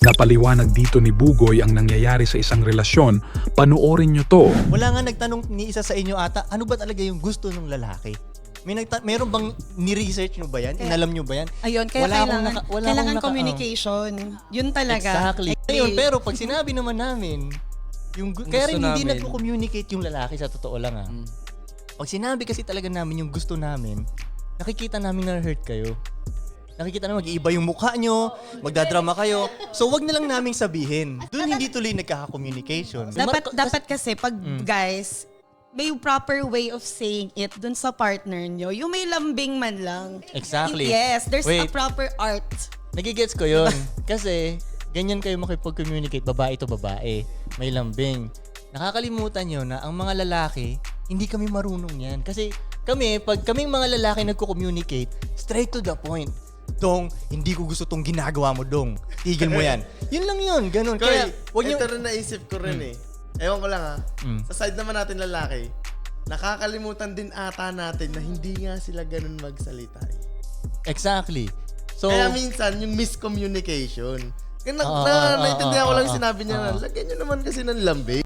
Napaliwanag dito ni Bugoy ang nangyayari sa isang relasyon. Panoorin nyo to. Wala nga nagtanong ni isa sa inyo ata, ano ba talaga yung gusto ng lalaki? Meron bang ni-research nyo ba yan? Inalam nyo ba yan? Ayun, kaya kailangan communication. Yun talaga. Exactly. Ayun, pero pag sinabi naman namin, kaya rin hindi namin. nagko-communicate yung lalaki sa totoo lang Pag sinabi kasi talaga namin yung gusto namin, nakikita namin na hurt kayo. Nakikita namin mag-iiba yung mukha nyo, magdadrama kayo. So wag na lang naming sabihin. Doon hindi tuloy nagkaka-communication. Dapat kasi pag guys, may proper way of saying it dun sa partner nyo. Yung may lambing man lang. Exactly. Yes, there's a Wait. proper art. Nagigets ko yun. Kasi, ganyan kayo makipag-communicate, babae to babae. May lambing. Nakakalimutan nyo na ang mga lalaki, hindi kami marunong yan. Kasi pag kaming mga lalaki nagko-communicate, straight to the point. Dong, hindi ko gusto tong ginagawa mo, Dong. Tigil mo yan. Yun lang yun, ganun. Kaya, wag nyo... ito rin naisip ko rin Ewan ko lang Sa side naman natin lalaki, nakakalimutan din ata natin na hindi nga sila ganun magsalita Exactly. So, Kaya minsan, yung miscommunication. Naintindihan ko lang yung sinabi niya na, lagyan nyo naman kasi ng lambe.